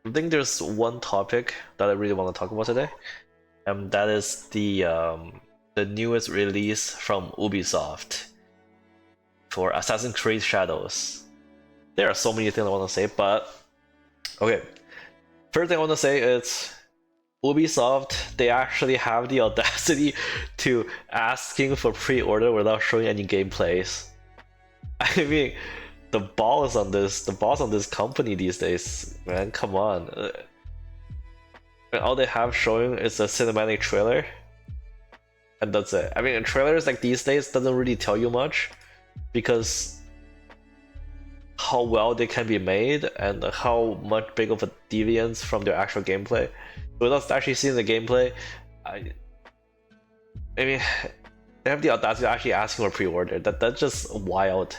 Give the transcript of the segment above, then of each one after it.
I think there's one topic that I really want to talk about today, and that is the newest release from Ubisoft for Assassin's Creed Shadows. There are so many things I want to say, but okay. First thing I want to say is Ubisoft, they actually have the audacity to asking for pre-order without showing any gameplays. I mean, the balls on this company these days, man. Come on. All they have showing is a cinematic trailer, and that's it. I mean, trailers like these days doesn't really tell you much because how well they can be made and how much big of a deviance from their actual gameplay. Without actually seeing the gameplay, I mean, they have the audacity of actually asking for pre-order. That's just wild.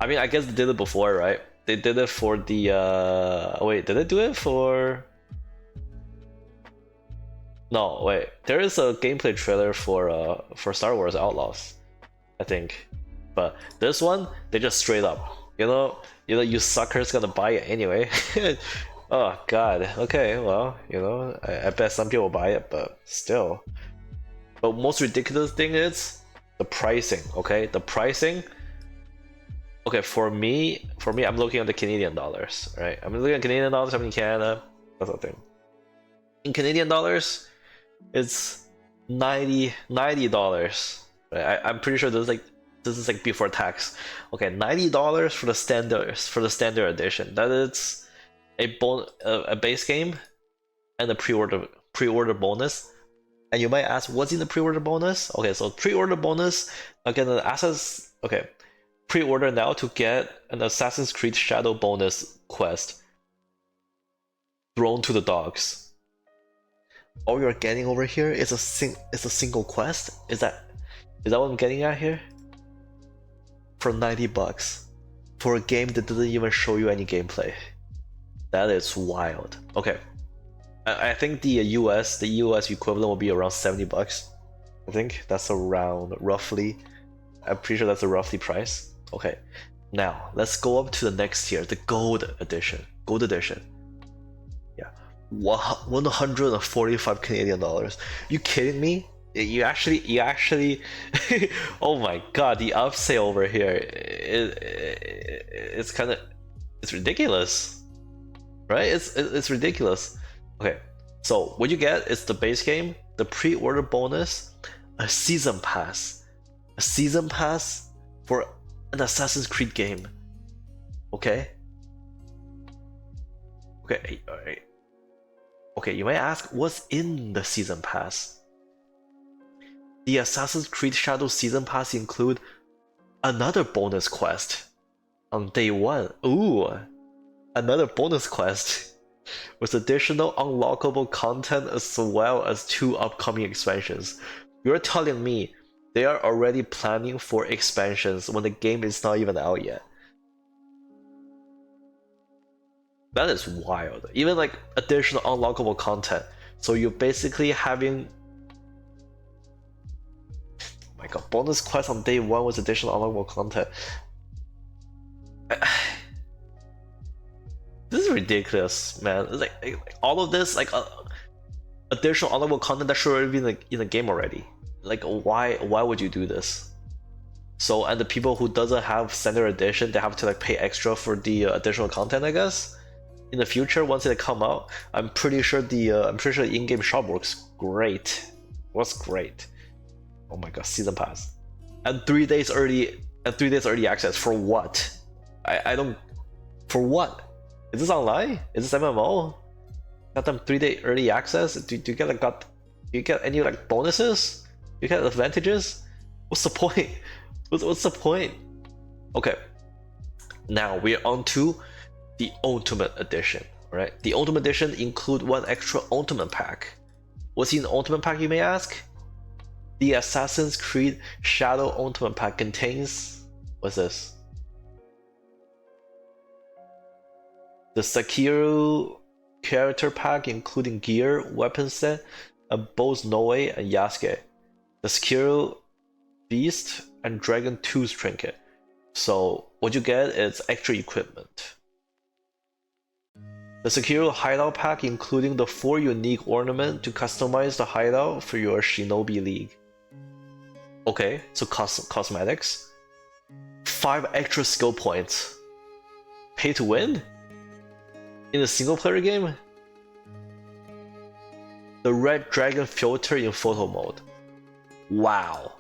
I mean, I guess they did it before, right? They did it for the wait, did they do it for? No, wait. There is a gameplay trailer for Star Wars Outlaws, I think. But this one, they just straight up, you suckers gonna buy it anyway. Oh God. Okay, well, I bet some people buy it, but still. But most ridiculous thing is the pricing. Okay, the pricing. Okay, for me, I'm looking at the Canadian dollars, right? I'm looking at Canadian dollars. I'm in Canada. That's the thing. In Canadian dollars, it's 90 dollars. Right? I'm pretty sure this is like before tax. Okay, $90 for the standard edition. That is a base game and a pre-order bonus. And you might ask, what's in the pre-order bonus? Okay, so pre-order bonus again, the assets. Okay, pre-order now to get an Assassin's Creed Shadow bonus quest. Thrown to the dogs. All you're getting over here is a single quest. Is that what I'm getting at here? For $90 for a game that doesn't even show you any gameplay. That is wild. Okay, I think the US equivalent will be around $70. I think that's around roughly. I'm pretty sure that's a roughly price. Okay, now let's go up to the next tier, the gold edition. Gold edition. Yeah, 145 Canadian dollars. You kidding me? You actually. Oh my God, the upsale over here. It's kind of, it's ridiculous, right? It's ridiculous. Okay, so what you get is the base game, the pre-order bonus, a season pass for an Assassin's Creed game. Okay. Okay. All right. Okay. You might ask, what's in the season pass? The Assassin's Creed Shadow season pass include another bonus quest on day one. Ooh, another bonus quest with additional unlockable content as well as 2 upcoming expansions. You're telling me they are already planning for expansions when the game is not even out yet? That is wild. Even like additional unlockable content. So you're basically having, oh my God, bonus quest on day one with additional unlockable content. This is ridiculous, man. It's like all of this, like additional unlockable content that should already be in the game already. Like, why would you do this? So, and the people who doesn't have standard edition, they have to like pay extra for the additional content, I guess. In the future, once they come out, I'm pretty sure the in-game shop works great. Was great. Oh my God, season pass, and 3 days early access for what? I don't. For what? Is this online? Is this MMO? Got them 3-day early access? Do you get like do you get any like bonuses? Do you get advantages? What's the point? What's the point? Okay. Now we're on to the Ultimate Edition. Alright? The Ultimate Edition include one extra Ultimate Pack. What's in the Ultimate Pack, you may ask? The Assassin's Creed Shadow Ultimate Pack contains, what's this? The Sekiro character pack, including gear, weapon set, and both Noe and Yasuke. The Sekiro Beast and Dragon Tooth trinket. So what you get is extra equipment. The Sekiro Hideout Pack, including the 4 unique ornament to customize the hideout for your Shinobi League. Okay, so cosmetics. 5 extra skill points. Pay to win? In a single player game? The red dragon filter in photo mode. Wow.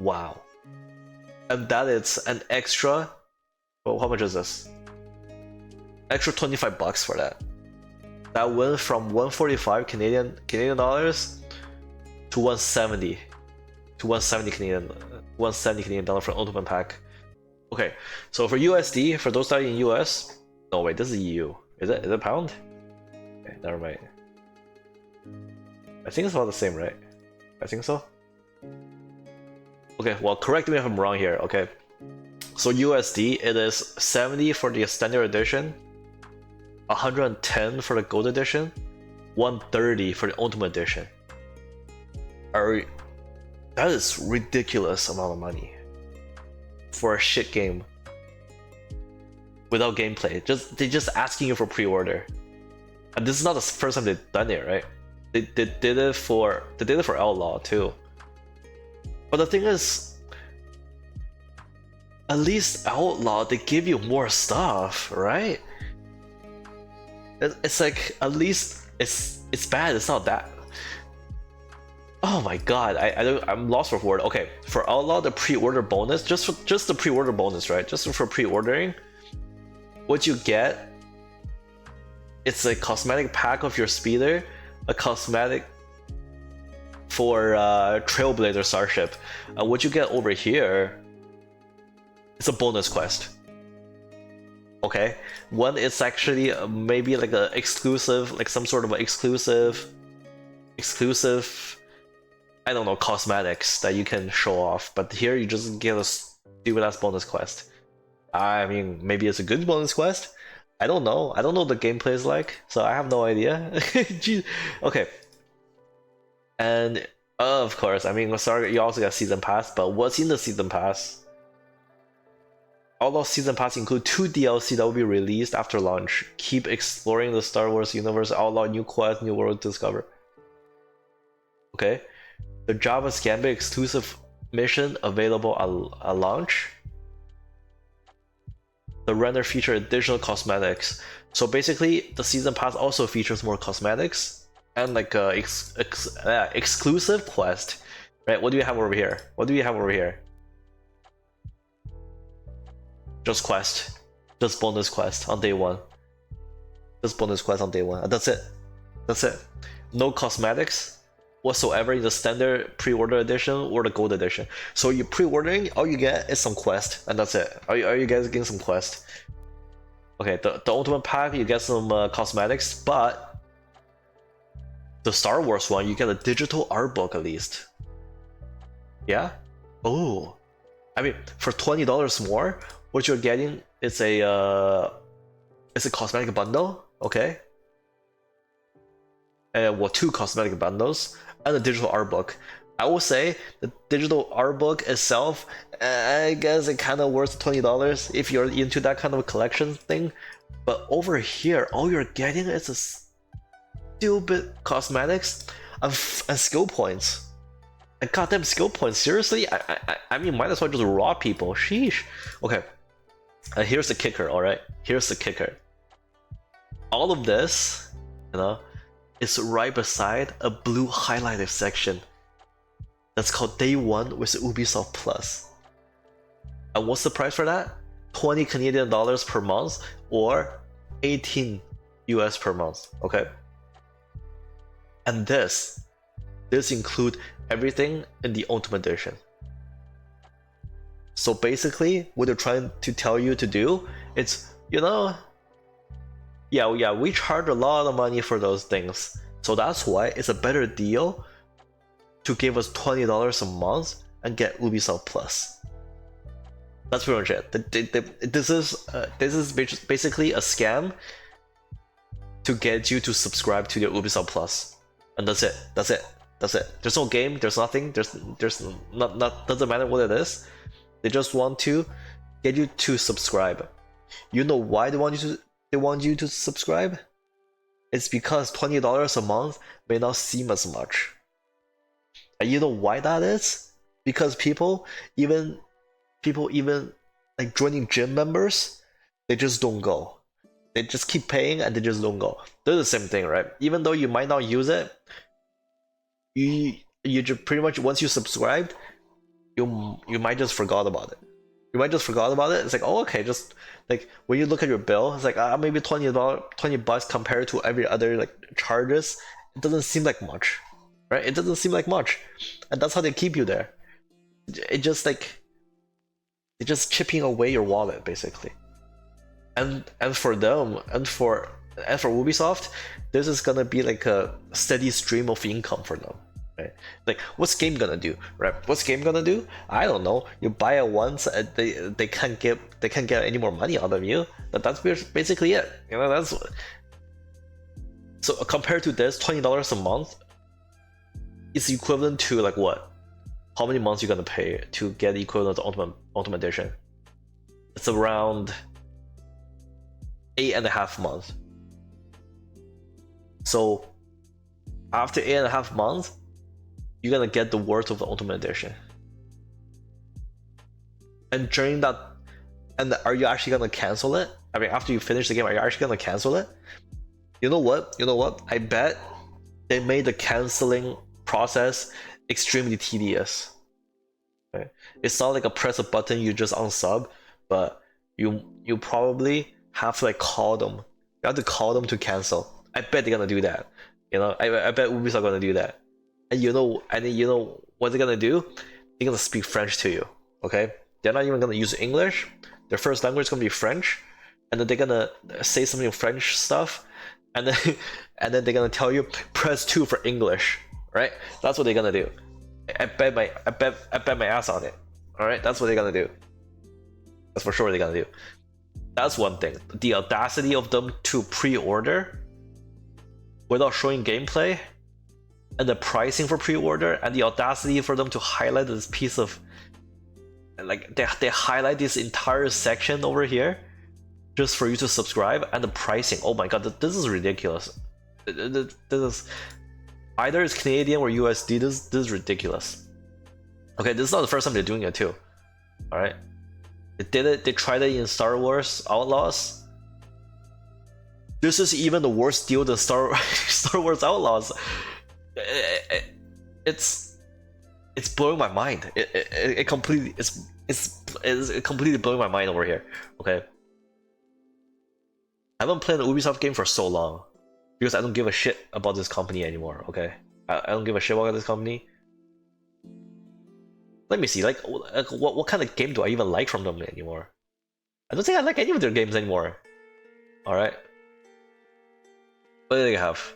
Wow. And that is an extra. Oh, how much is this? Extra $25 for that. That went from 145 Canadian dollars to 170. To 170 Canadian dollar for Ultimate Pack. Okay, so for USD, for those that are in US, no wait, this is EU. Is it pound? Okay, never mind. I think it's about the same, right? I think so. Okay, well, correct me if I'm wrong here, okay? So USD, it is 70 for the standard edition, 110 for the gold edition, 130 for the ultimate edition. That is ridiculous amount of money for a shit game without gameplay. They're just asking you for pre-order, and this is not the first time they've done it, right? They did it for Outlaw too. But the thing is, at least Outlaw, they give you more stuff, right? It's like, at least it's bad. It's not that. Oh my god, I'm lost for word. Okay, for Outlaw, the pre-order bonus, just the pre-order bonus, right? Just for pre-ordering, what you get, it's a cosmetic pack of your speeder, a cosmetic for Trailblazer Starship. What you get over here, it's a bonus quest. Okay, one is actually maybe like a exclusive, like some sort of exclusive, I don't know, cosmetics that you can show off. But here you just get a stupid ass bonus quest. I mean, maybe it's a good bonus quest. I don't know. I don't know what the gameplay is like, so I have no idea. Jeez. Okay. And of course, I mean, sorry, you also got season pass. But what's in the season pass? Although season pass include 2 DLC that will be released after launch. Keep exploring the Star Wars universe. Outlaw, new quest, new world to discover. Okay. The Java's Gambit exclusive mission available at launch. The render feature additional cosmetics. So basically, the season pass also features more cosmetics and like exclusive quest. Right? What do you have over here? What do you have over here? Just quest. Just bonus quest on day 1. Just bonus quest on day 1. That's it. That's it. No cosmetics whatsoever in the standard pre-order edition or the gold edition. So you're pre-ordering, all you get is some quest, and that's it. Are you guys getting some quest? Okay, the ultimate pack, you get some cosmetics, but the Star Wars one, you get a digital art book at least. Yeah? Oh. I mean, for $20 more, what you're getting is a cosmetic bundle, okay? And well, 2 cosmetic bundles and a digital art book. I will say the digital art book itself, I guess it kind of worth $20 if you're into that kind of a collection thing. But over here, all you're getting is a stupid cosmetics and skill points. And goddamn skill points, seriously? I mean, might as well just rob people. Sheesh. Okay. Here's the kicker, alright? Here's the kicker. All of this, you know, is right beside a blue highlighted section that's called Day 1 with Ubisoft Plus. And what's the price for that? 20 Canadian dollars per month or 18 US per month, okay? And this includes everything in the Ultimate Edition. So basically, what they're trying to tell you to do, it's, you know, yeah, we charge a lot of money for those things. So that's why it's a better deal to give us $20 a month and get Ubisoft Plus. That's pretty much it. This is basically a scam to get you to subscribe to your Ubisoft Plus, and that's it. That's it. There's no game. There's nothing. There's not doesn't matter what it is. They just want to get you to subscribe. You know why they want you to subscribe? it's because $20 a month may not seem as much. And you know why that is? Because even people even like joining gym members, they just don't go. They just keep paying and they just don't go. They're the same thing, right? Even though you might not use it, you just pretty much once you subscribed, you might just forgot about it. You might just forgot about it. It's like, oh, okay, just like when you look at your bill, it's like maybe $20 compared to every other like charges. It doesn't seem like much, right? It doesn't seem like much, and that's how they keep you there. It just like it's just chipping away your wallet basically. And for them and for Ubisoft, this is gonna be like a steady stream of income for them. Right? Like, what's game gonna do, right? What's game gonna do? I don't know. You buy it once, and they can't get any more money out of you. That's basically it. You know, that's so compared to this $20 a month, it's equivalent to like what? How many months you're gonna pay to get the equivalent of Ultimate Edition? It's around 8.5 months. So after 8.5 months, you're gonna get the worth of the Ultimate Edition. And during that, and are you actually gonna cancel it? I mean, after you finish the game, are you actually gonna cancel it? You know what? I bet they made the canceling process extremely tedious. Right? It's not like a press a button, you just unsub, but you probably have to like call them. You have to call them to cancel. I bet they're gonna do that. You know, I bet Ubisoft are gonna do that. And you know what they're gonna do? They're gonna speak French to you. Okay? They're not even gonna use English. Their first language is gonna be French, and then they're gonna say something French stuff, and then they're gonna tell you press 2 for English. Right? That's what they're gonna do. I bet my ass on it. All right? That's what they're gonna do. That's for sure they're gonna do. That's one thing. The audacity of them to pre-order without showing gameplay, and the pricing for pre-order, and the audacity for them to highlight this piece of, like they highlight this entire section over here just for you to subscribe, and the pricing. Oh my god, this is ridiculous. This is either it's Canadian or USD. This is ridiculous. Okay, this is not the first time they're doing it too. All right, they did it. They tried it in Star Wars Outlaws. This is even the worst deal than Star Wars Outlaws. It's blowing my mind. It completely it's completely blowing my mind over here. Okay, I haven't played an Ubisoft game for so long because I don't give a shit about this company anymore. Okay, I don't give a shit about this company. Let me see, like what kind of game do I even like from them anymore? I don't think I like any of their games anymore. All right, what do they have?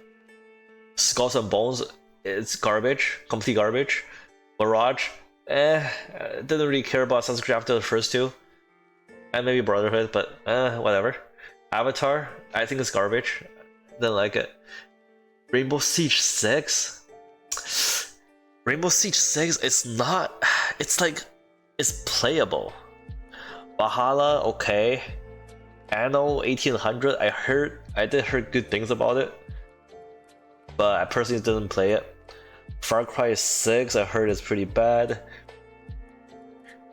Skulls and Bones, it's garbage, complete garbage. Mirage, didn't really care about Sunset Craft after the first two, and maybe Brotherhood, but whatever. Avatar, I think it's garbage. Didn't like it. Rainbow Siege 6. Rainbow Siege 6, it's not. It's like, it's playable. Valhalla, okay. Anno 1800, I did hear good things about it, but I personally didn't play it. Far Cry 6, I heard it's pretty bad.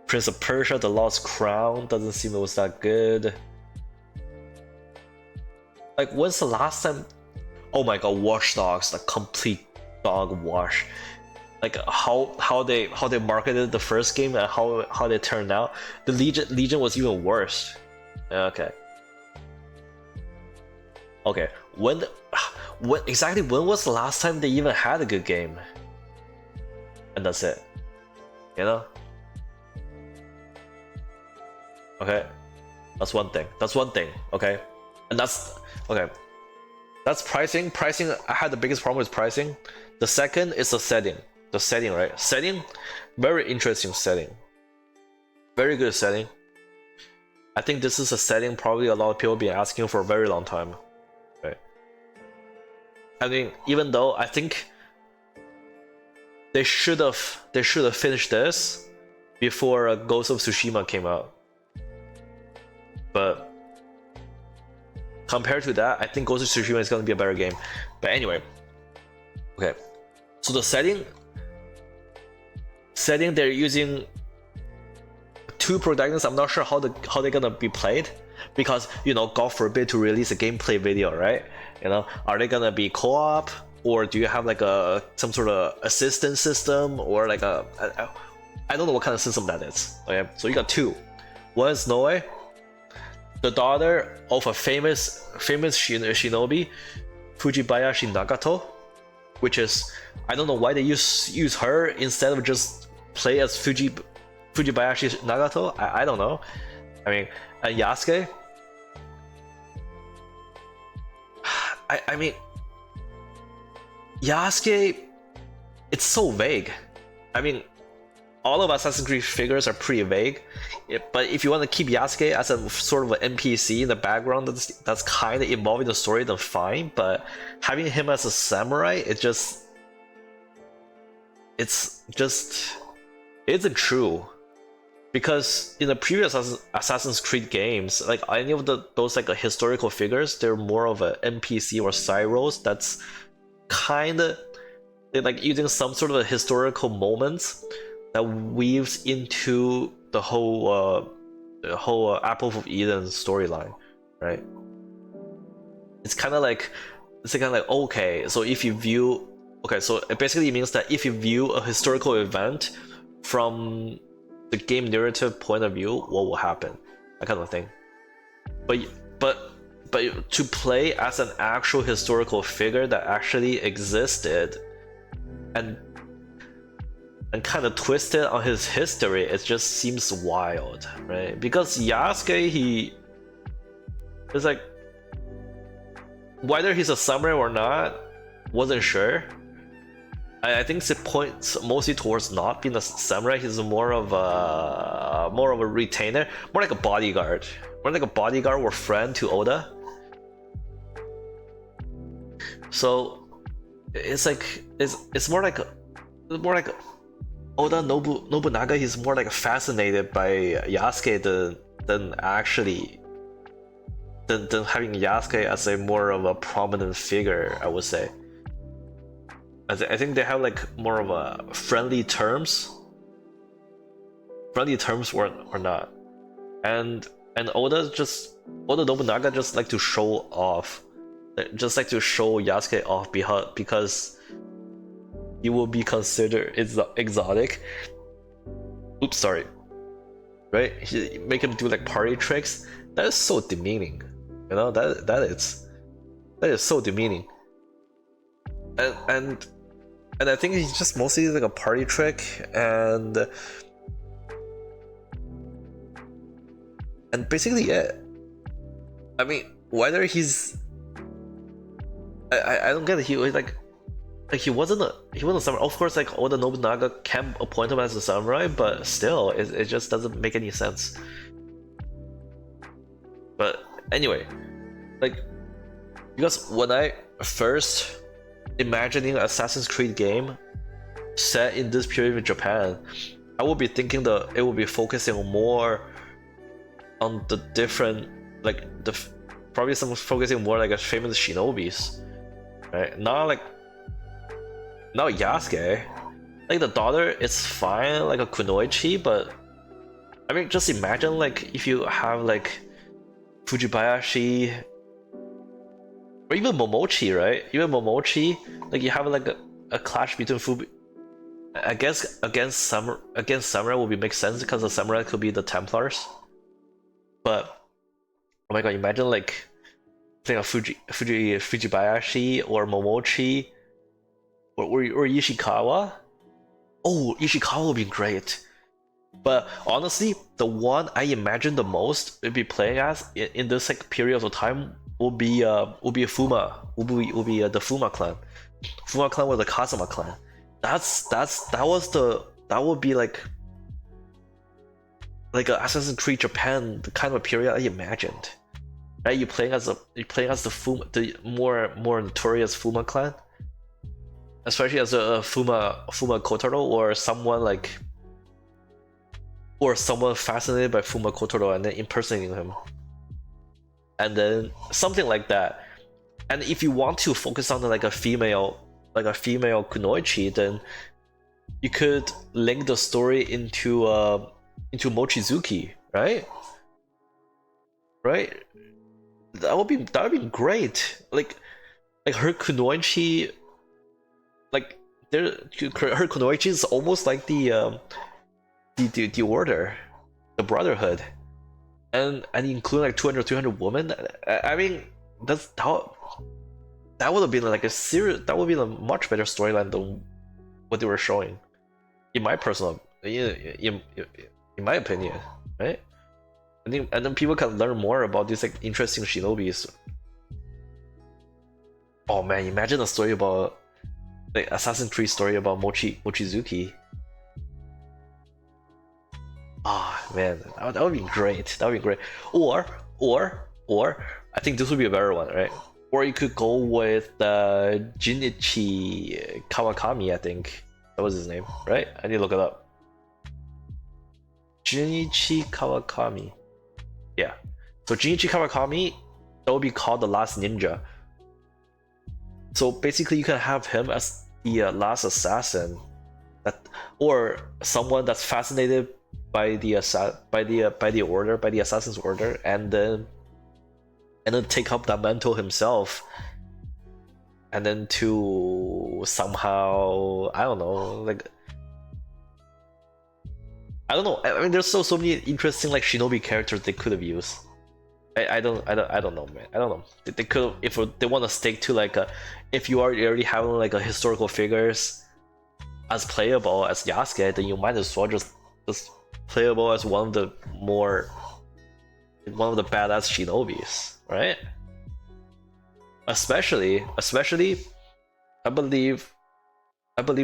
Prince of Persia: The Lost Crown doesn't seem it was that good. Like, when's the last time? Oh my god, Watch Dogs, the complete dog wash. Like how they marketed the first game and how they turned out. The Legion was even worse. Okay. Okay, when exactly when was the last time they even had a good game? And that's it. You know? Okay. That's one thing. Okay? And that's okay. That's pricing. Pricing, I had the biggest problem with pricing. The second is the setting. The setting, right? Setting, very interesting setting. Very good setting. I think this is a setting probably a lot of people have been asking for a very long time. Right? I mean, even though I think they should have finished this before Ghost of Tsushima came out. But compared to that, I think Ghost of Tsushima is gonna be a better game. But anyway, okay. So the setting they're using two protagonists. I'm not sure how they're gonna be played, because God forbid to release a gameplay video, right? Are they gonna be co-op, or do you have like some sort of assistance system, or like I don't know what kind of system that is. Okay, so you got two. One is Noe, the daughter of a famous shinobi, Fujibayashi Nagato, which is, I don't know why they use her instead of just play as Fujibayashi Nagato. I don't know. I mean, and Yasuke. I mean, Yasuke, it's so vague. I mean, all of Assassin's Creed figures are pretty vague, but if you want to keep Yasuke as a sort of an NPC in the background that's kind of involving the story, then fine. But having him as a samurai, it isn't true. Because in the previous Assassin's Creed games, like any of those like historical figures, they're more of a NPC or side roles. That's kind of, they're like using some sort of a historical moments that weaves into the whole Apple of Eden storyline, right? It's kind of like okay, so if you view, okay, so it basically means that if you view a historical event from the game narrative point of view, what will happen, that kind of thing. But to play as an actual historical figure that actually existed and kind of twisted on his history, it just seems wild, right? Because Yasuke, he is like, whether he's a samurai or not, wasn't sure. I think it points mostly towards not being a samurai. He's more of a retainer, more like a bodyguard, or friend to Oda. So it's like it's more like Oda Nobunaga. He's more like fascinated by Yasuke than having Yasuke as a more of a prominent figure, I would say. I think they have like more of a friendly terms or not, and Oda Nobunaga just like to show off, just like to show Yasuke off because he will be considered exotic. Oops, sorry. Right? He make him do like party tricks. That is so demeaning. That is so demeaning. And I think he's just mostly like a party trick, and basically it. I mean, whether he's, I don't get it. He was like he wasn't a samurai. Of course, like Oda Nobunaga can appoint him as a samurai, but still, it just doesn't make any sense. But anyway, like, because when I first imagining an Assassin's Creed game set in this period in Japan, I would be thinking it will be focusing more on the different, like probably some focusing more like a famous shinobis, right? Not Yasuke. Like the daughter, it's fine, like a kunoichi, but I mean, just imagine like if you have like Fujibayashi, or even Momochi, right? Even Momochi, like you have like a clash between I guess against samurai would make sense because the samurai could be the Templars. But oh my god, imagine like playing a Fujibayashi or Momochi or Ishikawa. Oh, Ishikawa would be great. But honestly, the one I imagine the most would be playing as in this like period of time will be Fuma. Will be the Fuma clan. Fuma clan was the Kazama clan. That would be like a Assassin's Creed Japan, the kind of period I imagined. Right? You're playing as the Fuma, the more notorious Fuma clan, especially as a Fuma Kotaro, or someone fascinated by Fuma Kotaro and then impersonating him. and then something like that. And if you want to focus on like a female kunoichi, then you could link the story into Mochizuki, right? Right? That would be great. Like her kunoichi, like her kunoichi is almost like the order, the brotherhood, and include like 200 300 women. I mean, that would have been like a serious. That would be a much better storyline than what they were showing, in my personal, in my opinion, right? I think, and then people can learn more about these like interesting shinobis. Oh man, imagine a story about like Assassin's Creed story about Mochizuki. Ah man, that would be great. That would be great. Or I think this would be a better one, right? Or you could go with Jinichi Kawakami. I think that was his name, right? I need to look it up. Jinichi Kawakami. Yeah. So Jinichi Kawakami, that would be called the Last Ninja. So basically, you can have him as the last assassin, or someone that's fascinated by the order, by the assassin's order, and then take up that mantle himself, and then to somehow, I don't know, like, I don't know. I mean, there's so many interesting like shinobi characters they could have used. I don't know, man. I don't know. They could, if they want to stick to like if you are already having like a historical figures as playable as Yasuke, then you might as well just playable as one of the badass shinobis, right? Especially, I believe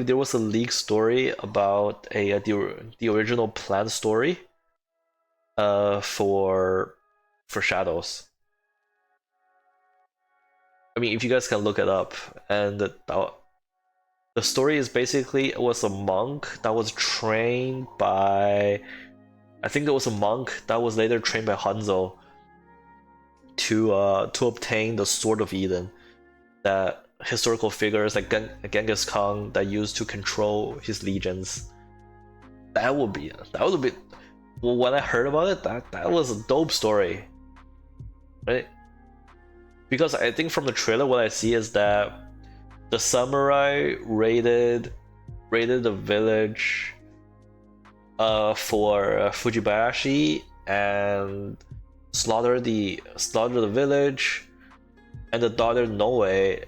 there was a leak story about the original plan story for Shadows. I mean, if you guys can look it up, and the story is basically, it was a monk that was trained by, I think it was a monk that was later trained by Hanzo to obtain the Sword of Eden, that historical figures like Genghis Khan that used to control his legions. That would be well, when I heard about it, that was a dope story, right? Because I think from the trailer, what I see is that the samurai raided the village for Fujibayashi and slaughtered the village, and the daughter Noe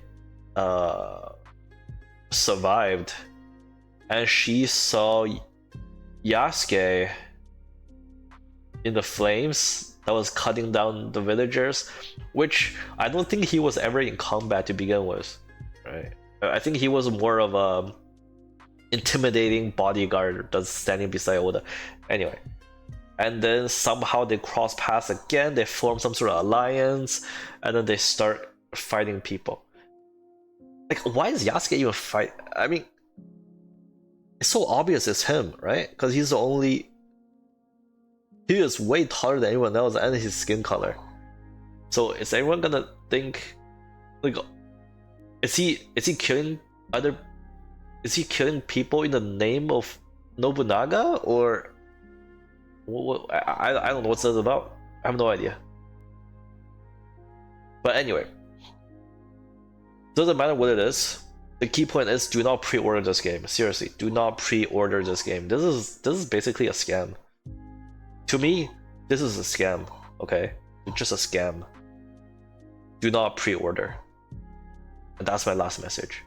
survived, and she saw Yasuke in the flames that was cutting down the villagers, which I don't think he was ever in combat to begin with, right? I think he was more of a intimidating bodyguard that's standing beside Oda. Anyway, and then somehow they cross paths again, they form some sort of alliance, and then they start fighting people. Like, why is Yasuke even fight? I mean, it's so obvious it's him, right? Because he's the only. He is way taller than anyone else, and his skin color. So is everyone gonna think, like, is he killing other? Is he killing people in the name of Nobunaga, or what? I don't know what's this about. I have no idea. But anyway, doesn't matter what it is. The key point is, do not pre-order this game. Seriously, do not pre-order this game. This is basically a scam. To me, this is a scam. Okay, it's just a scam. Do not pre-order. And that's my last message.